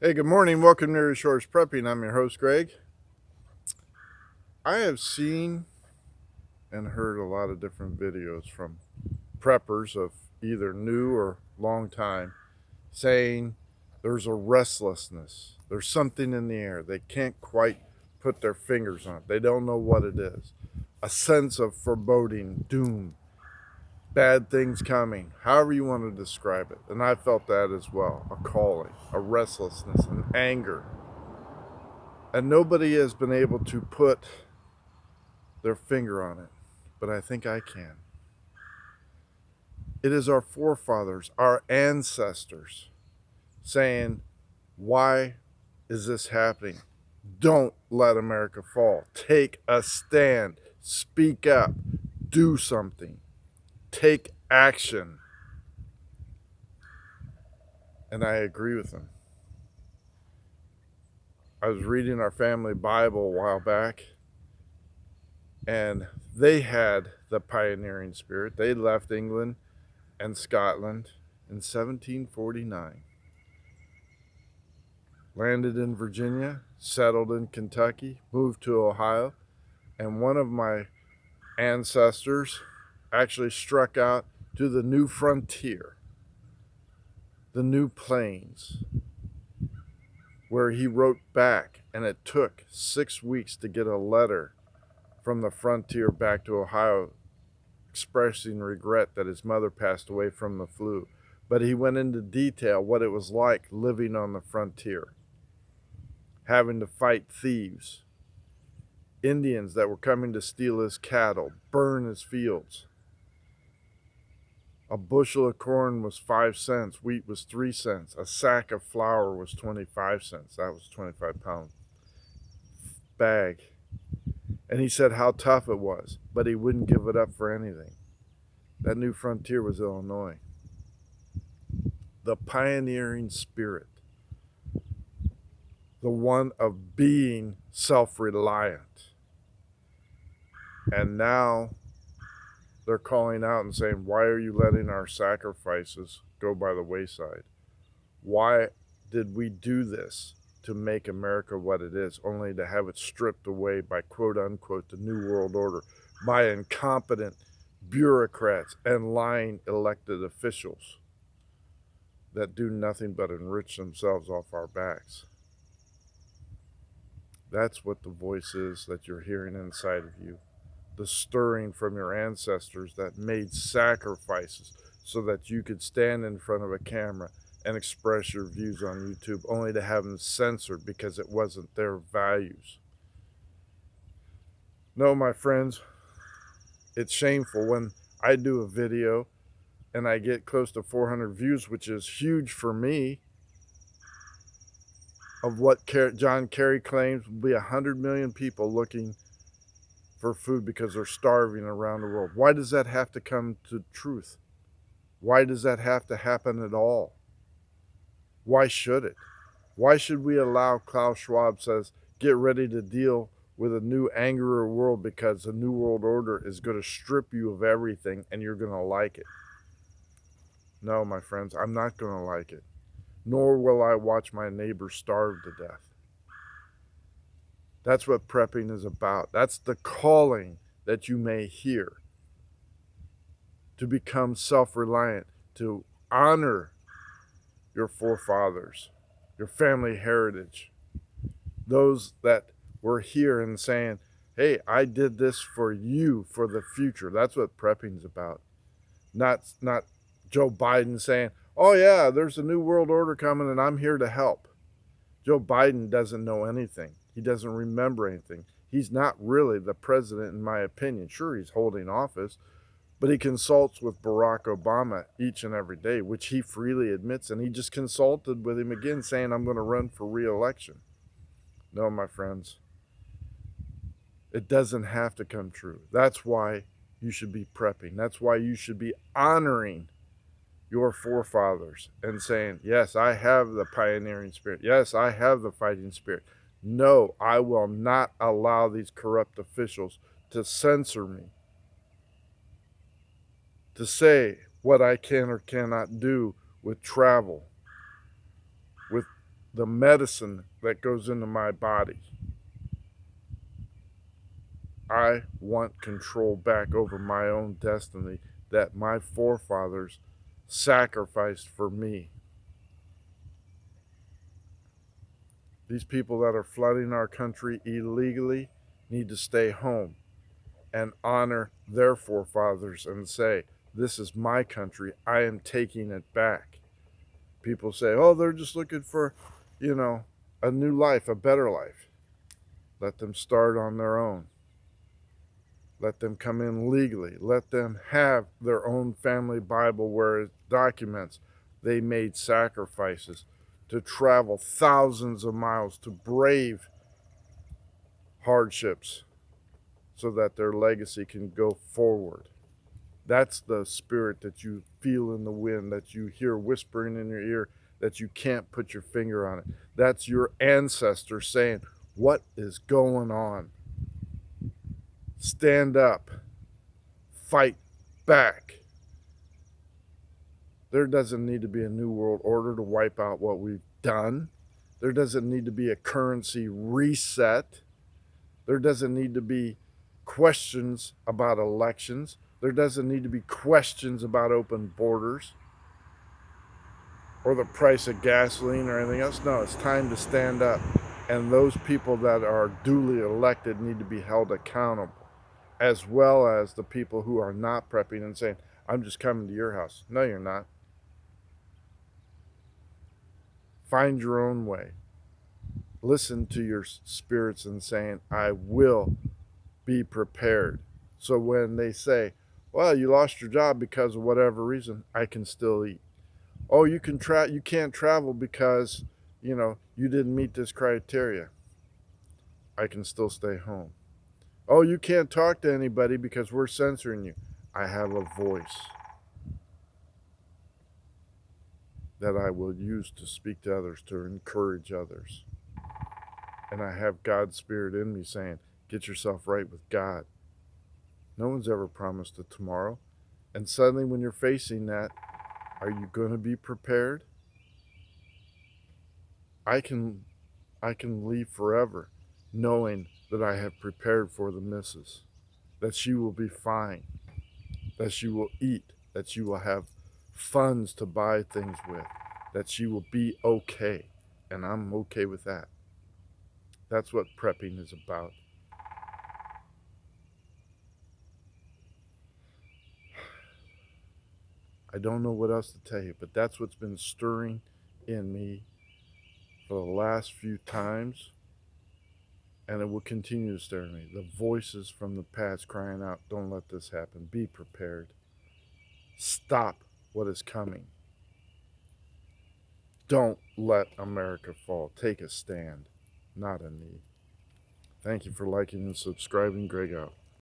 Hey, good morning. Welcome to Erie Shores Prepping. I'm your host, Greg. I have seen and heard a lot of different videos from preppers of either new or long time saying there's a restlessness. There's something in the air. They can't quite put their fingers on it. They don't know what it is. A sense of foreboding, doom, bad things coming, however you want to describe it. And I felt that as well, a calling, a restlessness, an anger. And nobody has been able to put their finger on it, but I think I can. It is our forefathers, our ancestors saying, why is this happening? Don't let America fall. Take a stand. Speak up. Do something. Take action. And I agree with them. I was reading our family Bible a while back, and they had the pioneering spirit. They left England and Scotland in 1749. Landed in Virginia, settled in Kentucky, moved to Ohio, and one of my ancestors actually struck out to the new frontier, the new plains, where he wrote back, and it took 6 weeks to get a letter from the frontier back to Ohio expressing regret that his mother passed away from the flu. But he went into detail what it was like living on the frontier, having to fight thieves, Indians that were coming to steal his cattle, burn his fields. A bushel of corn was 5 cents, wheat was 3 cents, a sack of flour was 25 cents. That was 25-pound bag. And he said how tough it was, but he wouldn't give it up for anything. That new frontier was Illinois. The pioneering spirit, the one of being self-reliant. And now they're calling out and saying, why are you letting our sacrifices go by the wayside? Why did we do this to make America what it is, only to have it stripped away by quote unquote the New World Order, by incompetent bureaucrats and lying elected officials that do nothing but enrich themselves off our backs? That's what the voice is that you're hearing inside of you. The stirring from your ancestors that made sacrifices so that you could stand in front of a camera and express your views on YouTube, only to have them censored because it wasn't their values. No, my friends, it's shameful when I do a video and I get close to 400 views, which is huge for me, of what John Kerry claims will be 100 million people looking for food because they're starving around the world. Why does that have to come to truth? Why does that have to happen at all? Why should it? Why should we allow Klaus Schwab says, get ready to deal with a new angrier world because the New World Order is going to strip you of everything and you're going to like it? No, my friends, I'm not going to like it. Nor will I watch my neighbors starve to death. That's what prepping is about. That's the calling that you may hear. To become self-reliant, to honor your forefathers, your family heritage, those that were here and saying, hey, I did this for you for the future. That's what prepping is about. Not Joe Biden saying, oh yeah, there's a new world order coming and I'm here to help. Joe Biden doesn't know anything. He doesn't remember anything. He's not really the president, in my opinion. Sure, he's holding office, but he consults with Barack Obama each and every day, which he freely admits, and he just consulted with him again saying, I'm going to run for re-election. No, my friends, it doesn't have to come true. That's why you should be prepping. That's why you should be honoring your forefathers and saying, yes, I have the pioneering spirit. Yes, I have the fighting spirit. No, I will not allow these corrupt officials to censor me, to say what I can or cannot do with travel, with the medicine that goes into my body. I want control back over my own destiny that my forefathers sacrificed for me. These people that are flooding our country illegally need to stay home and honor their forefathers and say, this is my country. I am taking it back. People say, oh, they're just looking for, a new life, a better life. Let them start on their own. Let them come in legally. Let them have their own family Bible where it documents they made sacrifices to travel thousands of miles to brave hardships so that their legacy can go forward. That's the spirit that you feel in the wind, that you hear whispering in your ear, that you can't put your finger on it. That's your ancestors saying, what is going on? Stand up. Fight back. There doesn't need to be a new world order to wipe out what we've done. There doesn't need to be a currency reset. There doesn't need to be questions about elections. There doesn't need to be questions about open borders or the price of gasoline or anything else. No, it's time to stand up. And those people that are duly elected need to be held accountable, as well as the people who are not prepping and saying, I'm just coming to your house. No, you're not. Find your own way. Listen to your spirits and saying, I will be prepared. So when they say, well, you lost your job because of whatever reason, I can still eat. Oh, you can't travel because, you didn't meet this criteria. I can still stay home. Oh, you can't talk to anybody because we're censoring you. I have a voice that I will use to speak to others, to encourage others. And I have God's Spirit in me saying, get yourself right with God. No one's ever promised a tomorrow. And suddenly when you're facing that, are you going to be prepared? I can leave forever knowing that I have prepared for the missus, that she will be fine, that she will eat, that she will have funds to buy things with, that she will be okay. And I'm okay with that. That's what prepping is about. I don't know what else to tell you, but that's what's been stirring in me for the last few times, and it will continue to stir in me. The voices from the past crying out, don't let this happen. Be prepared. Stop what is coming. Don't let America fall. Take a stand, not a knee. Thank you for liking and subscribing. Greg out.